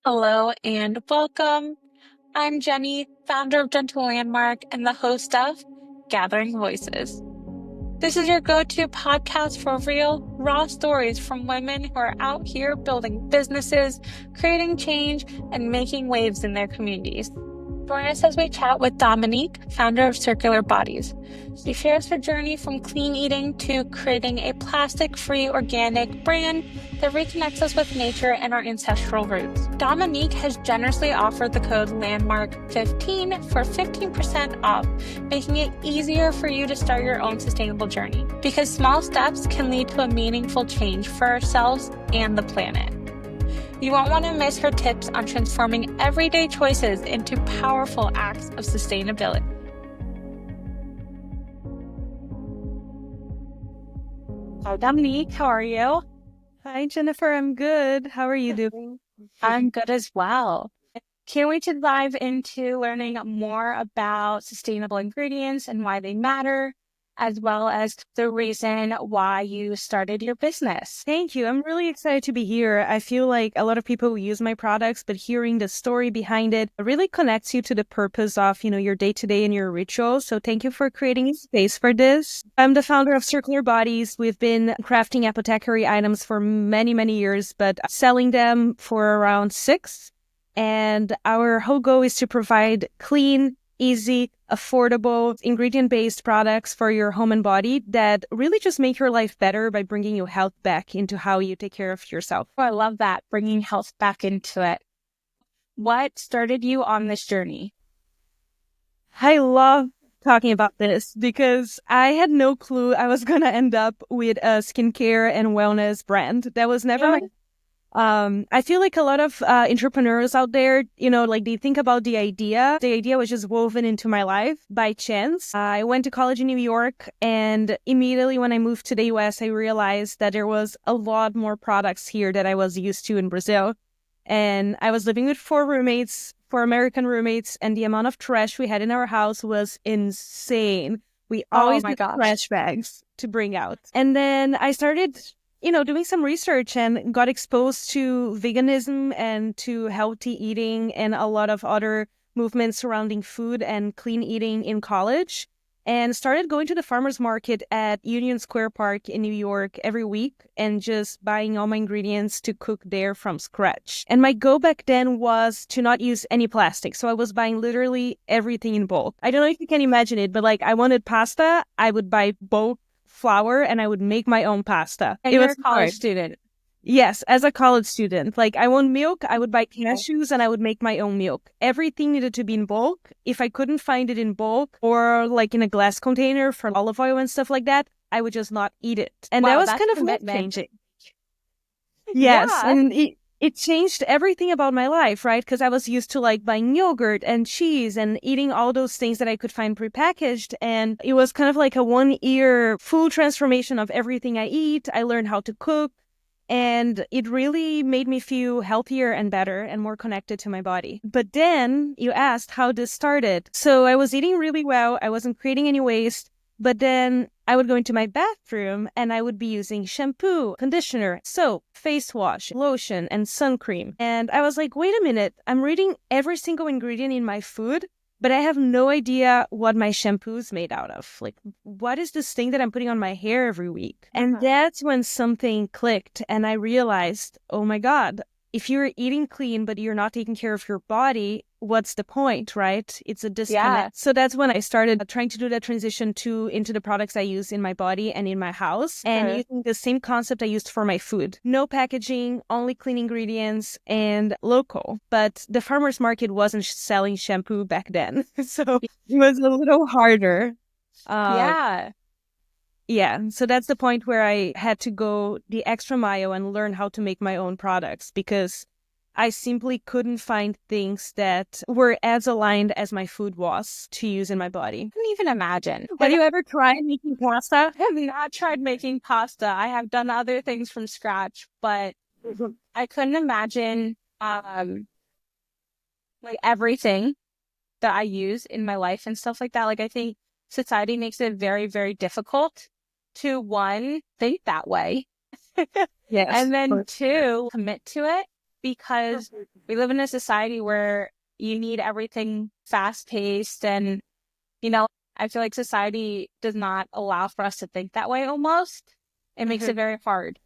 Hello and welcome. I'm Jenny, founder of Gentle Landmark and the host of Gathering Voices. This is your go-to podcast for real, raw stories from women who are out here building businesses, creating change, and making waves in their communities. Join us as we chat with Dominique, founder of Circular Bodies. She shares her journey from clean eating to creating a plastic-free organic brand that reconnects us with nature and our ancestral roots. Dominique has generously offered the code LANDMARK15 for 15% off, making it easier for you to start your own sustainable journey. Because small steps can lead to a meaningful change for ourselves and the planet. You won't want to miss her tips on transforming everyday choices into powerful acts of sustainability. So, Dominique, how are you? Hi, Jennifer. I'm good. How are you doing? I'm good as well. Can't wait to dive into learning more about sustainable ingredients and why they matter, as well as the reason why you started your business. Thank you. I'm really excited to be here. I feel like a lot of people use my products, but hearing the story behind it really connects you to the purpose of, your day-to-day and your rituals. So thank you for creating a space for this. I'm the founder of Circular Bodies. We've been crafting apothecary items for many, many years, but selling them for around 6. And our whole goal is to provide clean, easy, affordable, ingredient-based products for your home and body that really just make your life better by bringing your health back into how you take care of yourself. Oh, I love that, bringing health back into it. What started you on this journey? I love talking about this because I had no clue I was going to end up with a skincare and wellness brand. That was never my I feel like a lot of entrepreneurs out there, like they think about the idea. The idea was just woven into my life by chance. I went to college in New York, and immediately when I moved to the US, I realized that there was a lot more products here that I was used to in Brazil. And I was living with 4 American roommates, and the amount of trash we had in our house was insane. We Oh always my had gosh. trash bags to bring out. And then I started doing some research and got exposed to veganism and to healthy eating and a lot of other movements surrounding food and clean eating in college, and started going to the farmer's market at Union Square Park in New York every week and just buying all my ingredients to cook there from scratch. And my goal back then was to not use any plastic. So I was buying literally everything in bulk. I don't know if you can imagine it, but like I wanted pasta, I would buy bulk flour and I would make my own pasta. And It you're was a college student. Yes, as a college student. Like I want milk, I would buy cashews and I would make my own milk. Everything needed to be in bulk. If I couldn't find it in bulk or like in a glass container for olive oil and stuff like that, I would just not eat it. And that Wow, was that's kind of commitment. life-changing. Yes, Yeah. and it changed everything about my life, right? Because I was used to like buying yogurt and cheese and eating all those things that I could find prepackaged. And it was kind of like a 1 year full transformation of everything I eat. I learned how to cook, and it really made me feel healthier and better and more connected to my body. But then you asked how this started. So I was eating really well. I wasn't creating any waste. But then I would go into my bathroom and I would be using shampoo, conditioner, soap, face wash, lotion, and sun cream. And I was like, wait a minute, I'm reading every single ingredient in my food, but I have no idea what my shampoo is made out of. Like, what is this thing that I'm putting on my hair every week? And that's when something clicked and I realized, oh my God, if you're eating clean, but you're not taking care of your body, what's the point, right? It's a disconnect. Yeah. So that's when I started trying to do that transition into the products I use in my body and in my house, and using the same concept I used for my food. No packaging, only clean ingredients, and local. But the farmer's market wasn't selling shampoo back then. So it was a little harder. Yeah. Yeah, so that's the point where I had to go the extra mile and learn how to make my own products because I simply couldn't find things that were as aligned as my food was to use in my body. I can't even imagine. Have you ever tried making pasta? I have not tried making pasta. I have done other things from scratch, but I couldn't imagine like everything that I use in my life and stuff like that. Like I think society makes it very, very difficult to one, think that way. Yes. And then two, commit to it because we live in a society where you need everything fast paced and, you know, I feel like society does not allow for us to think that way almost. It makes it very hard.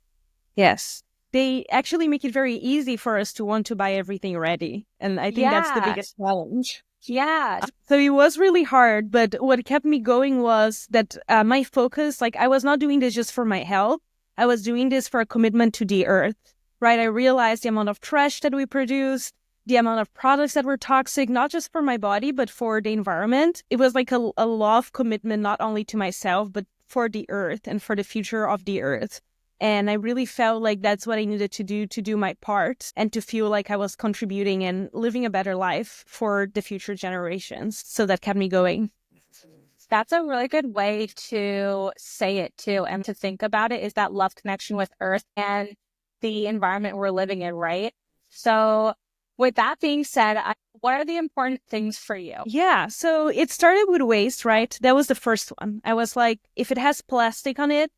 Yes. They actually make it very easy for us to want to buy everything ready. And I think that's the Yeah. biggest challenge. Yeah. So it was really hard, but what kept me going was that my focus, like I was not doing this just for my health. I was doing this for a commitment to the earth, right? I realized the amount of trash that we produce, the amount of products that were toxic, not just for my body, but for the environment. It was like a love commitment, not only to myself, but for the earth and for the future of the earth. And I really felt like that's what I needed to do my part and to feel like I was contributing and living a better life for the future generations. So that kept me going. That's a really good way to say it too, and to think about it is that love connection with Earth and the environment we're living in, right? So, with that being said, what are the important things for you? Yeah, so it started with waste, right? That was the first one. I was like, if it has plastic on it,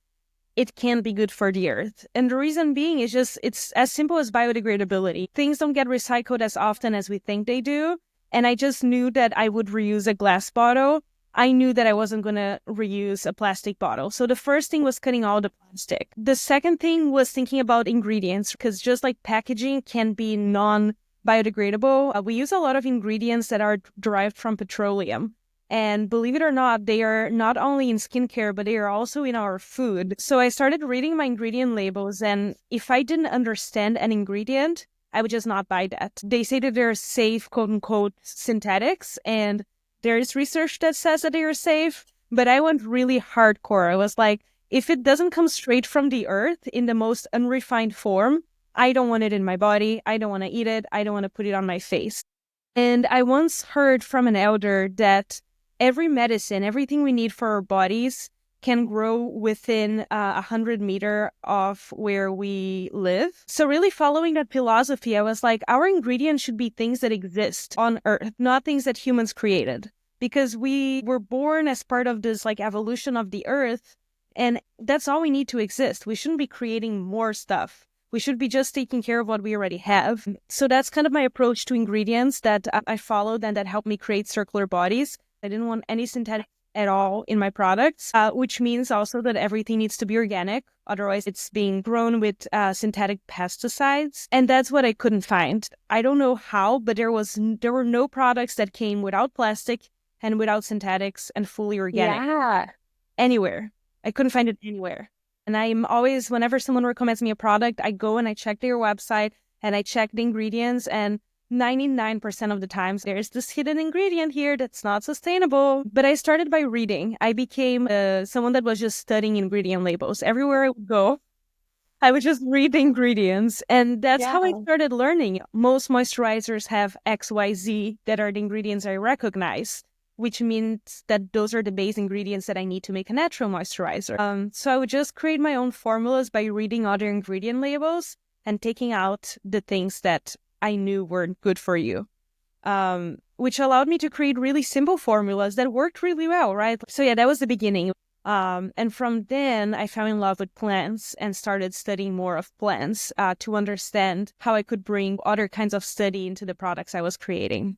it can be good for the earth. And the reason being is just it's as simple as biodegradability. Things don't get recycled as often as we think they do. And I just knew that I would reuse a glass bottle. I knew that I wasn't going to reuse a plastic bottle. So the first thing was cutting all the plastic. The second thing was thinking about ingredients, because just like packaging can be non-biodegradable, we use a lot of ingredients that are derived from petroleum. And believe it or not, they are not only in skincare, but they are also in our food. So I started reading my ingredient labels, and if I didn't understand an ingredient, I would just not buy that. They say that they're safe, quote unquote, synthetics, and there is research that says that they are safe, but I went really hardcore. I was like, if it doesn't come straight from the earth in the most unrefined form, I don't want it in my body. I don't want to eat it. I don't want to put it on my face. And I once heard from an elder that every medicine, everything we need for our bodies can grow within 100 meters of where we live. So really following that philosophy, I was like, our ingredients should be things that exist on Earth, not things that humans created. Because we were born as part of this like evolution of the Earth, and that's all we need to exist. We shouldn't be creating more stuff. We should be just taking care of what we already have. So that's kind of my approach to ingredients that I followed and that helped me create circular bodies. I didn't want any synthetic at all in my products, which means also that everything needs to be organic. Otherwise, it's being grown with synthetic pesticides. And that's what I couldn't find. I don't know how, but there were no products that came without plastic and without synthetics and fully organic. Yeah. Anywhere. I couldn't find it anywhere. And I'm always, whenever someone recommends me a product, I go and I check their website and I check the ingredients, and 99% of the times there's this hidden ingredient here that's not sustainable. But I started by reading. I became someone that was just studying ingredient labels. Everywhere I would go, I would just read the ingredients. And that's how I started learning. Most moisturizers have XYZ that are the ingredients I recognize, which means that those are the base ingredients that I need to make a natural moisturizer. So I would just create my own formulas by reading other ingredient labels and taking out the things that I knew weren't good for you, which allowed me to create really simple formulas that worked really well, right? So yeah, that was the beginning. And from then, I fell in love with plants and started studying more of plants to understand how I could bring other kinds of study into the products I was creating.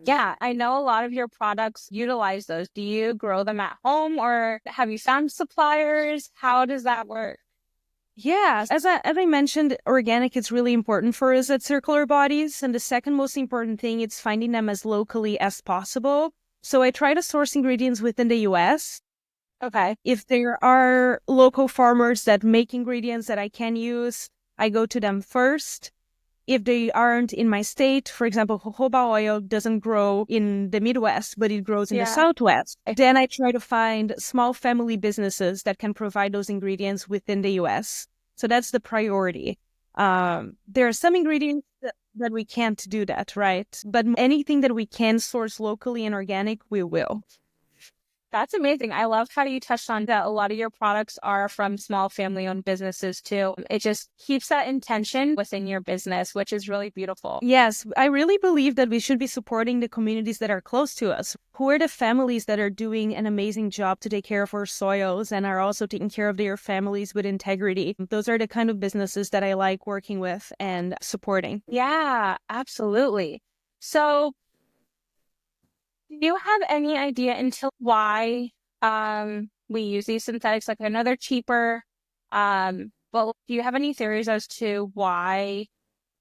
Yeah, I know a lot of your products utilize those. Do you grow them at home or have you found suppliers? How does that work? Yeah, as I mentioned, organic is really important for us at Circular Bodies. And the second most important thing is finding them as locally as possible. So I try to source ingredients within the US. Okay. If there are local farmers that make ingredients that I can use, I go to them first. If they aren't in my state, for example, jojoba oil doesn't grow in the Midwest, but it grows in the Southwest. Then I try to find small family businesses that can provide those ingredients within the US. So that's the priority. There are some ingredients that we can't do that, right? But anything that we can source locally and organic, we will. That's amazing. I love how you touched on that. A lot of your products are from small family-owned businesses too. It just keeps that intention within your business, which is really beautiful. Yes, I really believe that we should be supporting the communities that are close to us. Who are the families that are doing an amazing job to take care of our soils and are also taking care of their families with integrity? Those are the kind of businesses that I like working with and supporting. Yeah, absolutely. So, do you have any idea until why we use these synthetics? Like I know they're cheaper. But do you have any theories as to why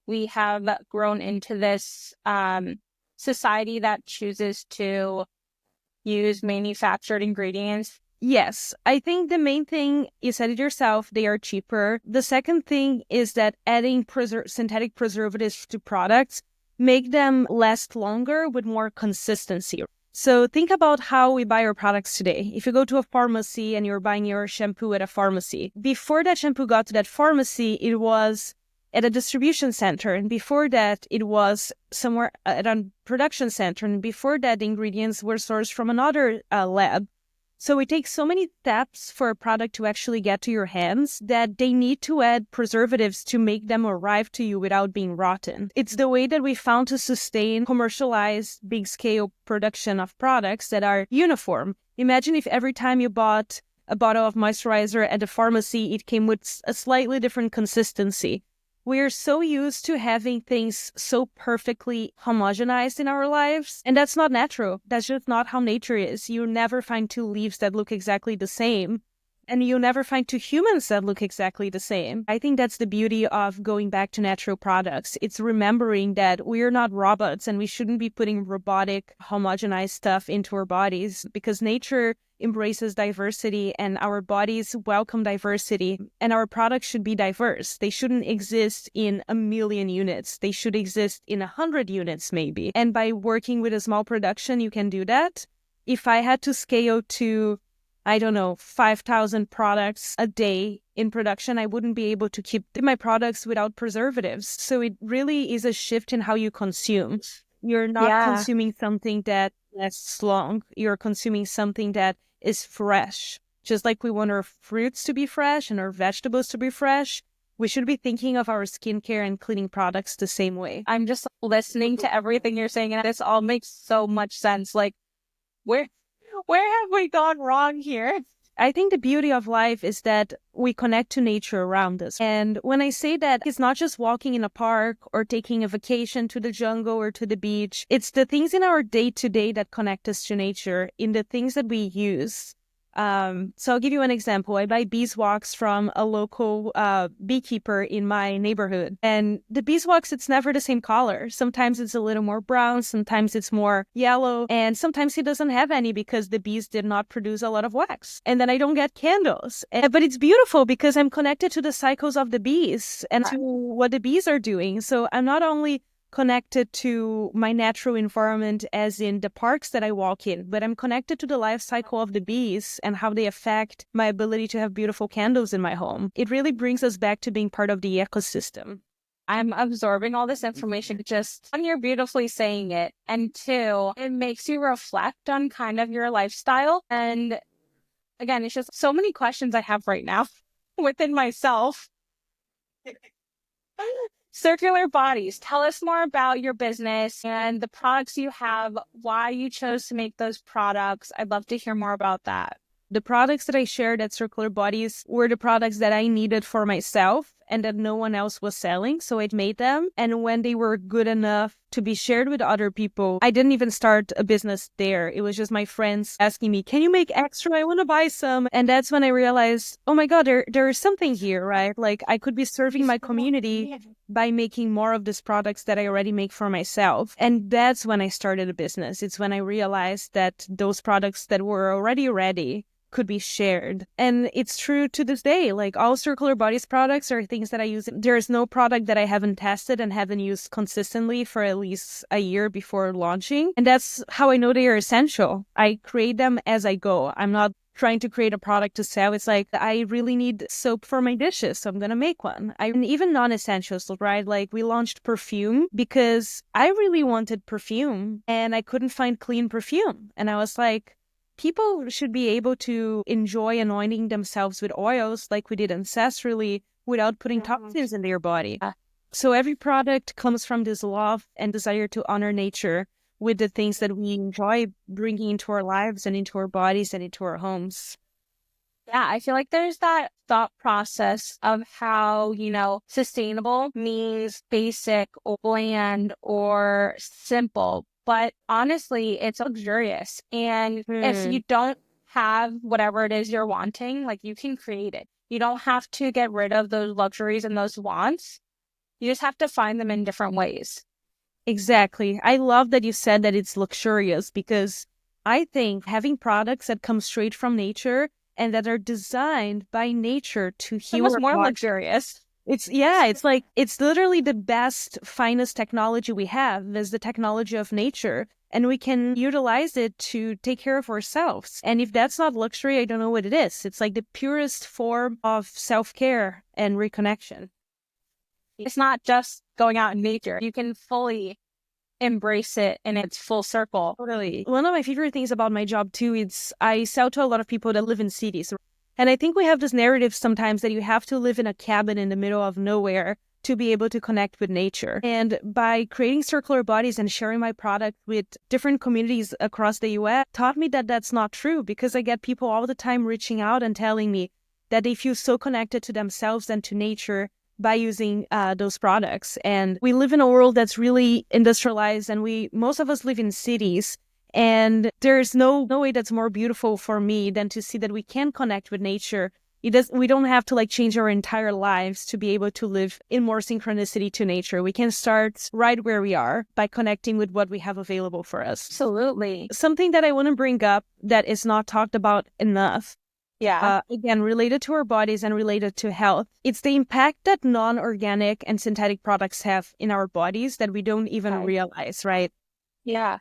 we have grown into this society that chooses to use manufactured ingredients? Yes, I think the main thing, you said it yourself, they are cheaper. The second thing is that adding synthetic preservatives to products make them last longer with more consistency. So think about how we buy our products today. If you go to a pharmacy and you're buying your shampoo at a pharmacy, before that shampoo got to that pharmacy, it was at a distribution center. And before that, it was somewhere at a production center. And before that, the ingredients were sourced from another lab. So it takes so many steps for a product to actually get to your hands that they need to add preservatives to make them arrive to you without being rotten. It's the way that we found to sustain commercialized big-scale production of products that are uniform. Imagine if every time you bought a bottle of moisturizer at the pharmacy, it came with a slightly different consistency. We're so used to having things so perfectly homogenized in our lives, and that's not natural. That's just not how nature is. You never find two leaves that look exactly the same, and you never find two humans that look exactly the same. I think that's the beauty of going back to natural products. It's remembering that we're not robots, and we shouldn't be putting robotic, homogenized stuff into our bodies, because nature embraces diversity and our bodies welcome diversity, and our products should be diverse. They shouldn't exist in a million units. They should exist in 100 units maybe. And by working with a small production, you can do that. If I had to scale to, I don't know, 5,000 products a day in production, I wouldn't be able to keep my products without preservatives. So it really is a shift in how you consume. You're not consuming something that lasts long. You're consuming something that is fresh. Just like we want our fruits to be fresh and our vegetables to be fresh, we should be thinking of our skincare and cleaning products the same way. I'm just listening to everything you're saying, and this all makes so much sense. Like, where have we gone wrong here? I think the beauty of life is that we connect to nature around us. And when I say that, it's not just walking in a park or taking a vacation to the jungle or to the beach. It's the things in our day-to-day that connect us to nature, in the things that we use. So I'll give you an example. I buy beeswax from a local beekeeper in my neighborhood. And the beeswax, it's never the same color. Sometimes it's a little more brown, sometimes it's more yellow, and sometimes he doesn't have any because the bees did not produce a lot of wax. And then I don't get candles. But it's beautiful because I'm connected to the cycles of the bees and to what the bees are doing. So I'm not only connected to my natural environment as in the parks that I walk in, but I'm connected to the life cycle of the bees and how they affect my ability to have beautiful candles in my home. It really brings us back to being part of the ecosystem. I'm absorbing all this information, just one, you're beautifully saying it, and two, it makes you reflect on kind of your lifestyle. And again, it's just so many questions I have right now within myself. Circular Bodies. Tell us more about your business and the products you have, why you chose to make those products. I'd love to hear more about that. The products that I shared at Circular Bodies were the products that I needed for myself and that no one else was selling, so I made them. And when they were good enough to be shared with other people, I didn't even start a business there. It was just my friends asking me, can you make extra? I want to buy some. And that's when I realized, oh my God, there is something here, right? Like I could be serving my community by making more of these products that I already make for myself. And that's when I started a business. It's when I realized that those products that were already ready could be shared. And it's true to this day. Like all Circular Bodies products are things that I use. There is no product that I haven't tested and haven't used consistently for at least a year before launching. And that's how I know they are essential. I create them as I go. I'm not trying to create a product to sell. It's like, I really need soap for my dishes, so I'm going to make one. And even non-essentials, right? Like we launched perfume because I really wanted perfume and I couldn't find clean perfume. And I was like, people should be able to enjoy anointing themselves with oils like we did ancestrally without putting toxins in their body. So every product comes from this love and desire to honor nature with the things that we enjoy bringing into our lives and into our bodies and into our homes. Yeah, I feel like there's that thought process of how, sustainable means basic or bland or simple. But honestly, it's luxurious. And if you don't have whatever it is you're wanting, like you can create it. You don't have to get rid of those luxuries and those wants. You just have to find them in different ways. Exactly. I love that you said that it's luxurious because I think having products that come straight from nature and that are designed by nature to heal Almost more luxurious. It's like it's literally the best, finest technology we have is the technology of nature. And we can utilize it to take care of ourselves. And if that's not luxury, I don't know what it is. It's like the purest form of self-care and reconnection. It's not just going out in nature. You can fully embrace it in its full circle. Totally. One of my favorite things about my job too is I sell to a lot of people that live in cities. And I think we have this narrative sometimes that you have to live in a cabin in the middle of nowhere to be able to connect with nature. And by creating circular bodies and sharing my product with different communities across the US taught me that that's not true, because I get people all the time reaching out and telling me that they feel so connected to themselves and to nature by using those products. And we live in a world that's really industrialized, and most of us live in cities. And there's no way that's more beautiful for me than to see that we can connect with nature. We don't have to change our entire lives to be able to live in more synchronicity to nature. We can start right where we are by connecting with what we have available for us. Absolutely. Something that I want to bring up that is not talked about enough, again, related to our bodies and related to health, it's the impact that non-organic and synthetic products have in our bodies that we don't even realize, right? Yeah.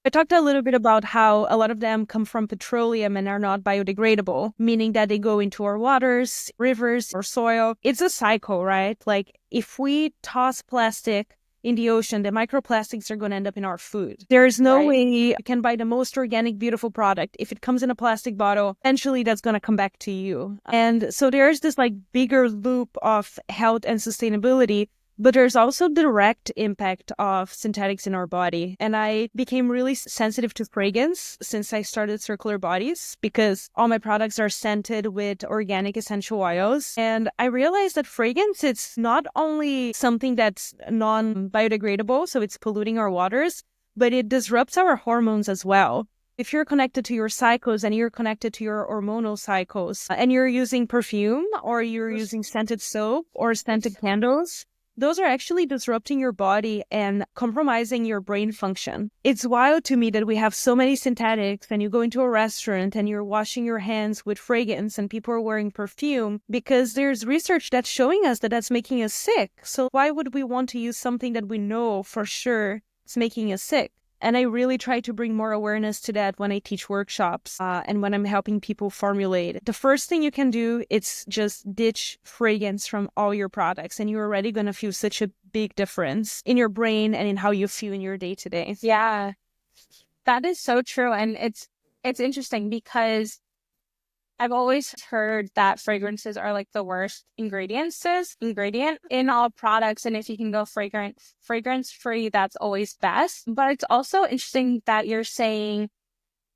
I talked a little bit about how a lot of them come from petroleum and are not biodegradable, meaning that they go into our waters, rivers, or soil. It's a cycle, right? Like if we toss plastic in the ocean, the microplastics are going to end up in our food. There's no way you can buy the most organic, beautiful product. If it comes in a plastic bottle, eventually that's going to come back to you. And so there's this bigger loop of health and sustainability, but there's also direct impact of synthetics in our body. And I became really sensitive to fragrance since I started Circular Bodies, because all my products are scented with organic essential oils. And I realized that fragrance, it's not only something that's non-biodegradable, so it's polluting our waters, but it disrupts our hormones as well. If you're connected to your cycles and you're connected to your hormonal cycles and you're using perfume or you're using scented soap or scented candles, those are actually disrupting your body and compromising your brain function. It's wild to me that we have so many synthetics, and you go into a restaurant and you're washing your hands with fragrance and people are wearing perfume, because there's research that's showing us that that's making us sick. So why would we want to use something that we know for sure is making us sick? And I really try to bring more awareness to that when I teach workshops and when I'm helping people formulate. The first thing you can do is just ditch fragrance from all your products, and you're already going to feel such a big difference in your brain and in how you feel in your day-to-day. Yeah, that is so true. And it's interesting because I've always heard that fragrances are the worst ingredient in all products. And if you can go fragrance free, that's always best. But it's also interesting that you're saying,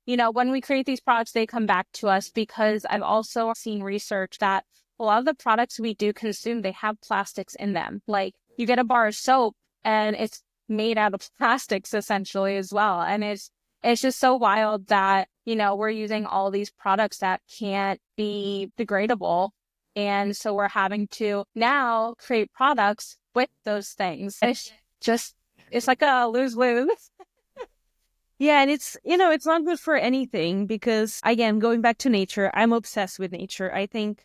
when we create these products, they come back to us, because I've also seen research that a lot of the products we do consume, they have plastics in them. Like you get a bar of soap and it's made out of plastics essentially as well. And it's just so wild that, we're using all these products that can't be degradable. And so we're having to now create products with those things. It's like a lose-lose. Yeah, and it's not good for anything, because, again, going back to nature, I'm obsessed with nature. I think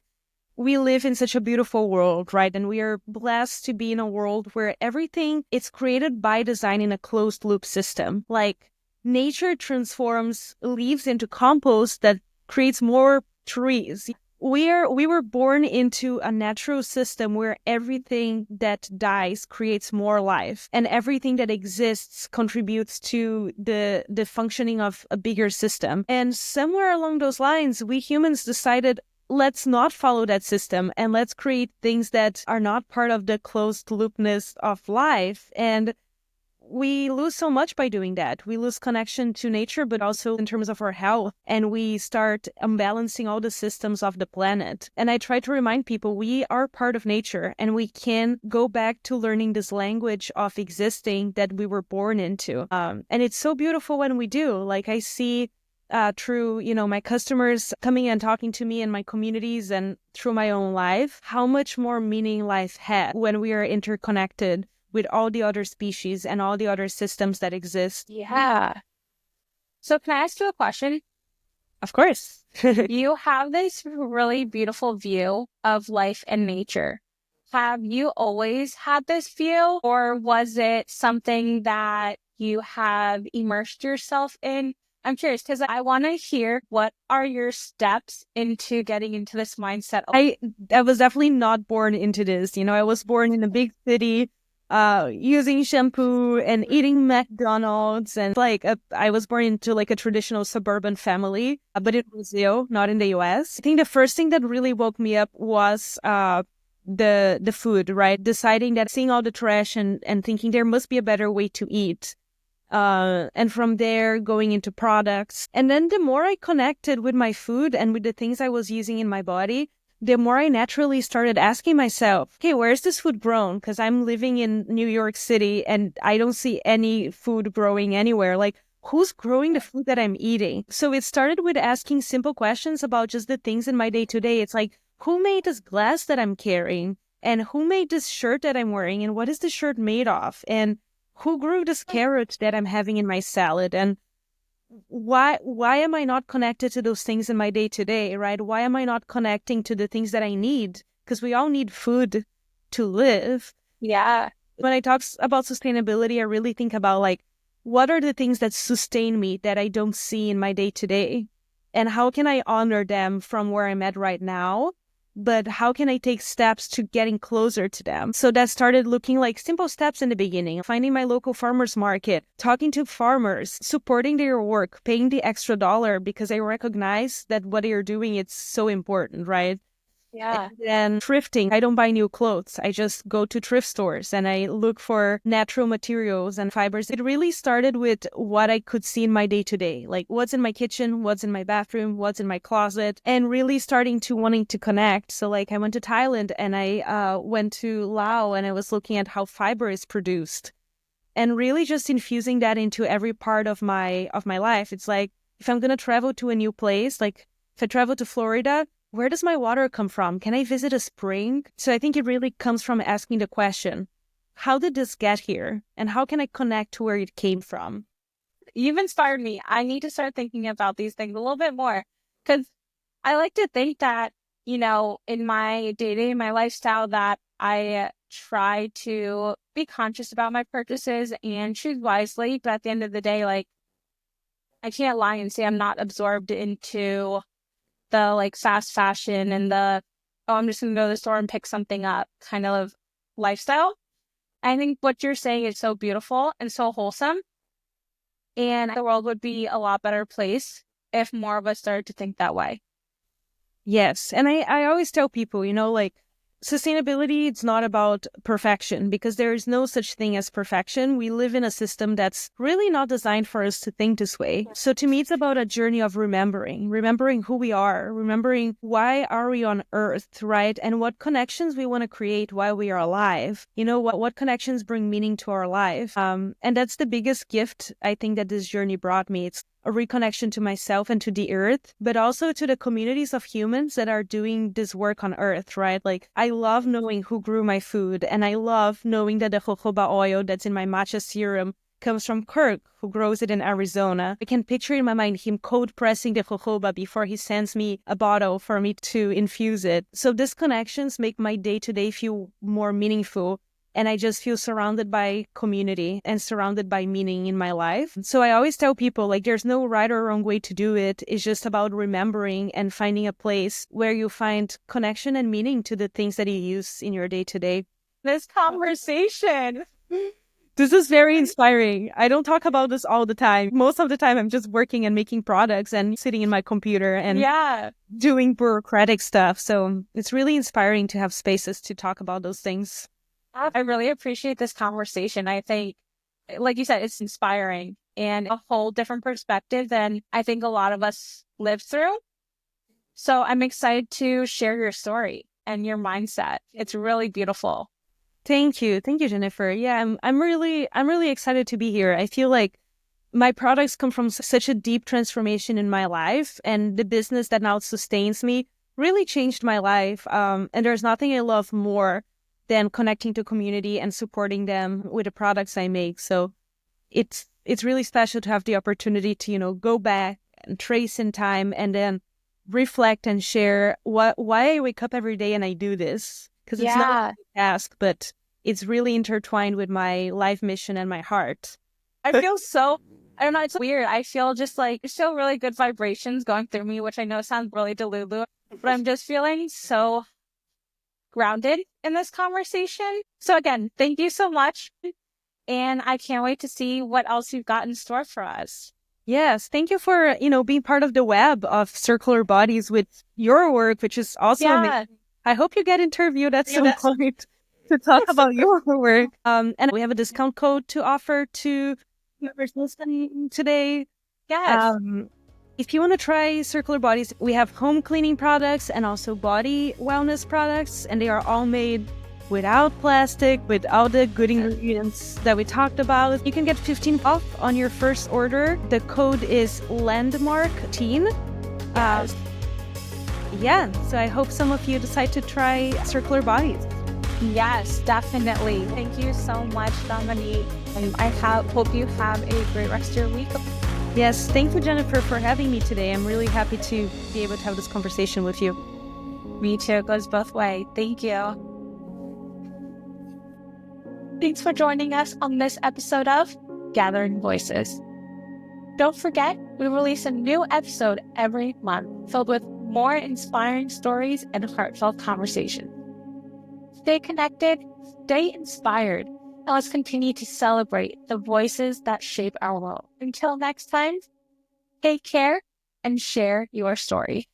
we live in such a beautiful world, right? And we are blessed to be in a world where everything is created by design in a closed loop system. Like, nature transforms leaves into compost that creates more trees. we were born into a natural system where everything that dies creates more life, and everything that exists contributes to the functioning of a bigger system. And somewhere along those lines, we humans decided, let's not follow that system and let's create things that are not part of the closed loopness of life. And we lose so much by doing that. We lose connection to nature, but also in terms of our health. And we start unbalancing all the systems of the planet. And I try to remind people we are part of nature, and we can go back to learning this language of existing that we were born into. And it's so beautiful when we do. Like I see through, my customers coming and talking to me in my communities and through my own life, how much more meaning life had when we are interconnected with all the other species and all the other systems that exist. Yeah. So can I ask you a question? Of course. You have this really beautiful view of life and nature. Have you always had this view, or was it something that you have immersed yourself in? I'm curious because I want to hear, what are your steps into getting into this mindset? I was definitely not born into this. I was born in a big city, using shampoo and eating McDonald's, and I was born into like a traditional suburban family, but in Brazil, not in the US. I think the first thing that really woke me up was the food, right? Deciding that, seeing all the trash and thinking there must be a better way to eat. And from there, going into products. And then the more I connected with my food and with the things I was using in my body, the more I naturally started asking myself, okay, where is this food grown? Because I'm living in New York City and I don't see any food growing anywhere. Like, who's growing the food that I'm eating? So it started with asking simple questions about just the things in my day-to-day. It's like, who made this glass that I'm carrying? And who made this shirt that I'm wearing? And what is the shirt made of? And who grew this carrot that I'm having in my salad? And why am I not connected to those things in my day-to-day, right? Why am I not connecting to the things that I need? Because we all need food to live. Yeah. When I talk about sustainability, I really think about like, what are the things that sustain me that I don't see in my day-to-day? And how can I honor them from where I'm at right now? But how can I take steps to getting closer to them? So that started looking like simple steps in the beginning, finding my local farmers market, talking to farmers, supporting their work, paying the extra dollar because I recognize that what they're doing, it's so important, right? Yeah. And thrifting. I don't buy new clothes. I just go to thrift stores and I look for natural materials and fibers. It really started with what I could see in my day-to-day, like what's in my kitchen, what's in my bathroom, what's in my closet, and really starting to wanting to connect. So like I went to Thailand and I went to Laos and I was looking at how fiber is produced and really just infusing that into every part of my life. It's like, if I'm going to travel to a new place, like if I travel to Florida, where does my water come from? Can I visit a spring? So I think it really comes from asking the question, how did this get here? And how can I connect to where it came from? You've inspired me. I need to start thinking about these things a little bit more, because I like to think that, in my day-to-day, my lifestyle, that I try to be conscious about my purchases and choose wisely. But at the end of the day, like, I can't lie and say I'm not absorbed into the like fast fashion and the, oh, I'm just going to go to the store and pick something up kind of lifestyle. I think what you're saying is so beautiful and so wholesome. And the world would be a lot better place if more of us started to think that way. Yes. And I always tell people, like, sustainability, it's not about perfection because there is no such thing as perfection. We live in a system that's really not designed for us to think this way. So to me, it's about a journey of remembering who we are, remembering why are we on Earth, right? And what connections we want to create while we are alive. What connections bring meaning to our life. And that's the biggest gift I think that this journey brought me. It's a reconnection to myself and to the earth, but also to the communities of humans that are doing this work on earth, right? Like, I love knowing who grew my food, and I love knowing that the jojoba oil that's in my matcha serum comes from Kirk, who grows it in Arizona. I can picture in my mind him cold pressing the jojoba before he sends me a bottle for me to infuse it. So these connections make my day-to-day feel more meaningful. and I just feel surrounded by community and surrounded by meaning in my life. So I always tell people, like, there's no right or wrong way to do it. It's just about remembering and finding a place where you find connection and meaning to the things that you use in your day to day. This conversation. This is very inspiring. I don't talk about this all the time. Most of the time, I'm just working and making products and sitting in my computer and doing bureaucratic stuff. So it's really inspiring to have spaces to talk about those things. I really appreciate this conversation. I think, like you said, it's inspiring and a whole different perspective than I think a lot of us live through. So I'm excited to share your story and your mindset. It's really beautiful. Thank you, Jennifer. Yeah, I'm really excited to be here. I feel like my products come from such a deep transformation in my life, and the business that now sustains me really changed my life. And there's nothing I love more than connecting to community and supporting them with the products I make. So it's really special to have the opportunity to go back and trace in time and then reflect and share why I wake up every day and I do this, because it's not a task, but it's really intertwined with my life mission and my heart. I feel so, I don't know, it's weird. I feel just like, there's still really good vibrations going through me, which I know sounds really delulu, but I'm just feeling so grounded in this conversation. So again, thank you so much. And I can't wait to see what else you've got in store for us. Yes, thank you for, being part of the web of circular bodies with your work, which is also amazing. I hope you get interviewed at some point to talk about your work. And we have a discount code to offer to whoever's listening today. Yes. If you want to try circular bodies, we have home cleaning products and also body wellness products, and they are all made without plastic, without the good ingredients that we talked about. You can get 15% off on your first order. The code is LANDMARK15. So I hope some of you decide to try circular bodies. Yes, definitely. Thank you so much, Dominique. I hope you have a great rest of your week. Yes, thank you, Jennifer, for having me today. I'm really happy to be able to have this conversation with you. Me too. It goes both ways. Thank you. Thanks for joining us on this episode of Gathering Voices. Don't forget, we release a new episode every month filled with more inspiring stories and heartfelt conversation. Stay connected, stay inspired, and let's continue to celebrate the voices that shape our world. Until next time, take care and share your story.